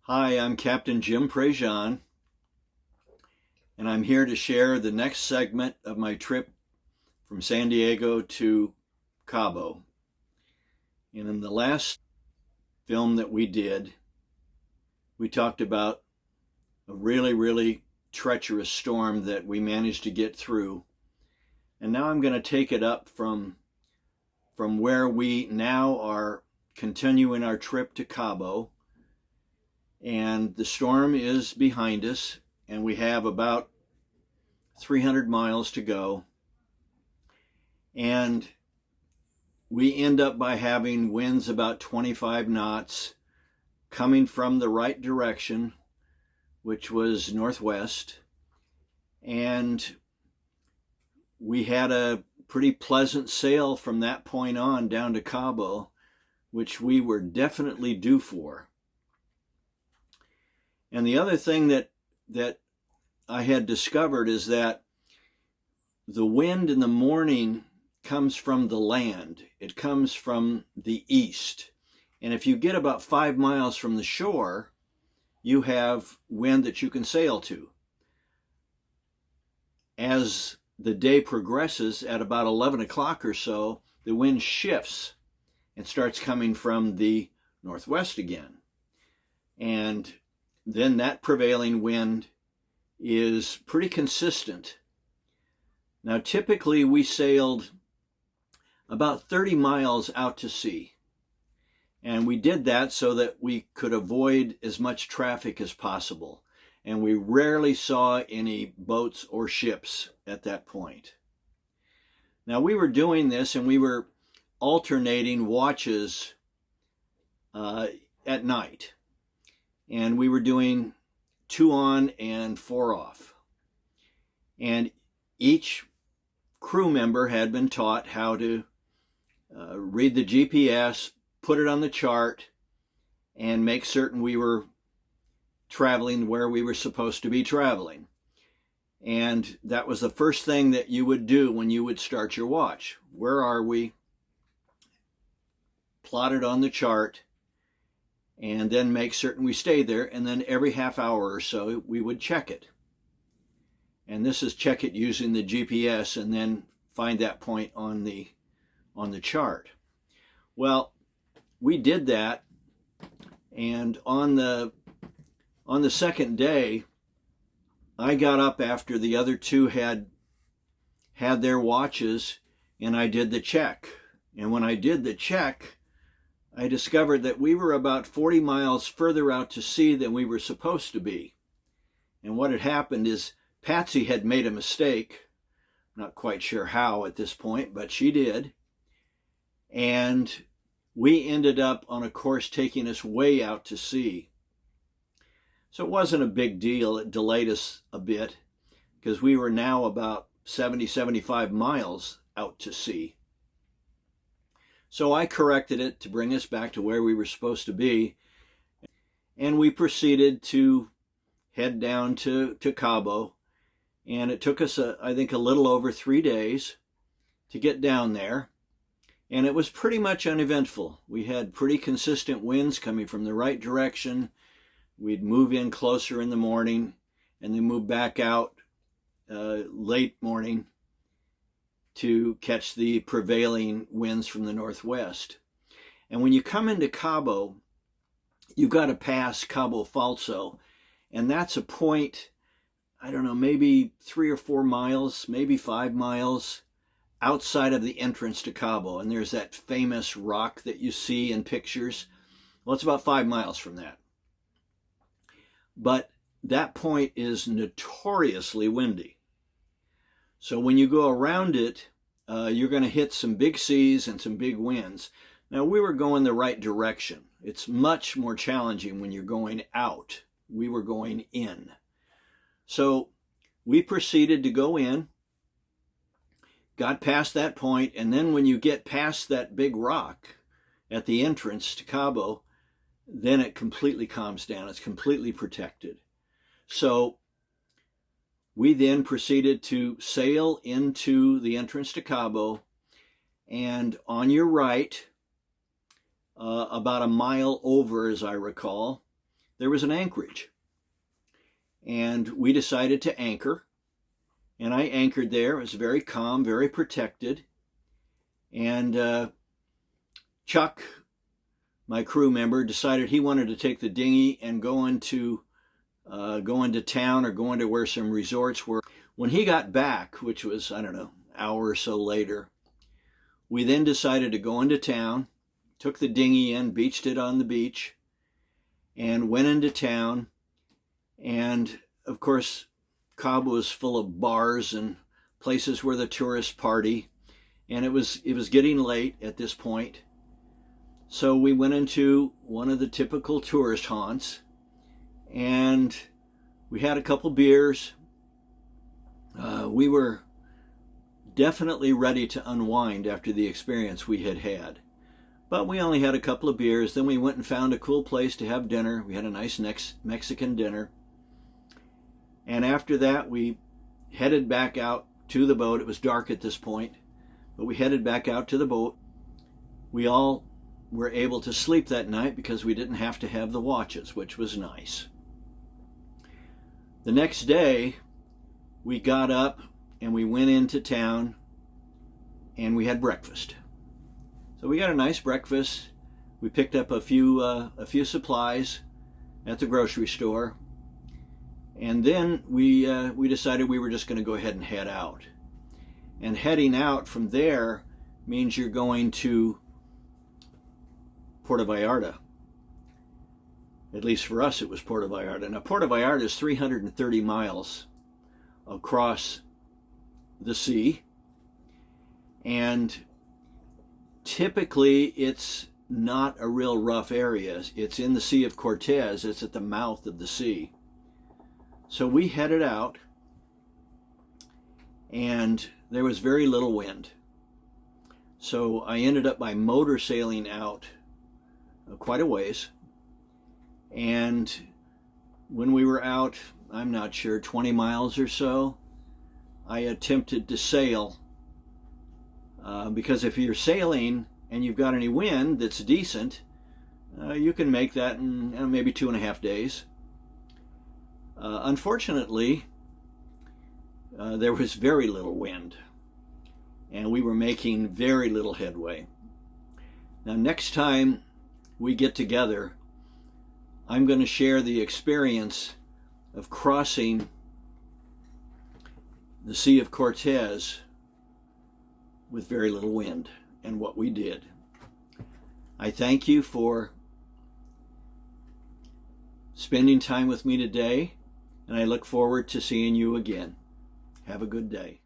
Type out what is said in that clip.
Hi, I'm Captain Jim Prejean, and I'm here to share the next segment of my trip from San Diego to Cabo. And in the last film that we did, we talked about a really treacherous storm that we managed to get through. And now I'm going to take it up from where we now are continuing our trip to Cabo. And the storm is behind us, and we have about 300 miles to go. And we end up by having winds about 25 knots coming from the right direction, which was northwest. And we had a pretty pleasant sail from that point on down to Cabo, which we were definitely due for. And the other thing that I had discovered is that the wind in the morning comes from the land. It comes from the east. And if you get about 5 miles from the shore, you have wind that you can sail to. As the day progresses, at about 11 o'clock or so, the wind shifts and starts coming from the northwest again. And then that prevailing wind is pretty consistent. Now, typically we sailed about 30 miles out to sea. And we did that so that we could avoid as much traffic as possible. And we rarely saw any boats or ships at that point. Now, we were doing this and we were alternating watches at night. And we were doing 2 on and 4 off. And each crew member had been taught how to read the GPS, put it on the chart, and make certain we were traveling where we were supposed to be traveling. And that was the first thing that you would do when you would start your watch. Where are we? Plot it on the chart, and then make certain we stay there, and then every half hour or so we would check it. And this is check it using the GPS and then find that point on the chart. Well, we did that, and on the second day, I got up after the other two had their watches, and I did the check. And when I did the check, I discovered that we were about 40 miles further out to sea than we were supposed to be. And what had happened is Patsy had made a mistake. Not quite sure how at this point, but she did. And we ended up on a course taking us way out to sea. So it wasn't a big deal. It delayed us a bit because we were now about 75 miles out to sea. So I corrected it to bring us back to where we were supposed to be. And we proceeded to head down to Cabo. And it took us, I think, a little over 3 days to get down there. And it was pretty much uneventful. We had pretty consistent winds coming from the right direction. We'd move in closer in the morning and then move back out late morning to catch the prevailing winds from the northwest. And when you come into Cabo, you've got to pass Cabo Falso, and that's a point, I don't know, maybe 3 or 4 miles, maybe 5 miles outside of the entrance to Cabo. And there's that famous rock that you see in pictures. Well, it's about 5 miles from that. But that point is notoriously windy. So when you go around it, you're going to hit some big seas and some big winds. Now, we were going the right direction. It's much more challenging when you're going out. We were going in. So we proceeded to go in, got past that point, and then when you get past that big rock at the entrance to Cabo, then it completely calms down. It's completely protected. So we then proceeded to sail into the entrance to Cabo, and on your right, about a mile over, as I recall, there was an anchorage. And we decided to anchor. And I anchored there. It was very calm, very protected. And Chuck, my crew member, decided he wanted to take the dinghy and go into town or go into where some resorts were. When he got back, which was, I don't know, an hour or so later, we then decided to go into town, took the dinghy in, beached it on the beach, and went into town. And of course, Cabo was full of bars and places where the tourists party, and it was getting late at this point. So we went into one of the typical tourist haunts, and we had a couple beers. We were definitely ready to unwind after the experience we had had. But we only had a couple of beers. Then we went and found a cool place to have dinner. We had a nice Mexican dinner. And after that, we headed back out to the boat. It was dark at this point, but we headed back out to the boat. We all were able to sleep that night because we didn't have to have the watches, which was nice. The next day, we got up and we went into town and we had breakfast. So we got a nice breakfast. We picked up a few supplies at the grocery store. And then we decided we were just going to go ahead and head out. And heading out from there means you're going to Puerto Vallarta. At least for us, it was Puerto Vallarta. Now, Puerto Vallarta is 330 miles across the sea. And typically, it's not a real rough area. It's in the Sea of Cortez. It's at the mouth of the sea. So we headed out, and there was very little wind. So I ended up by motor sailing out quite a ways. And when we were out, I'm not sure, 20 miles or so, I attempted to sail. Because if you're sailing and you've got any wind that's decent, you can make that in maybe 2.5 days. Unfortunately, there was very little wind, and we were making very little headway. Now, next time we get together, I'm going to share the experience of crossing the Sea of Cortez with very little wind and what we did. I thank you for spending time with me today, and I look forward to seeing you again. Have a good day.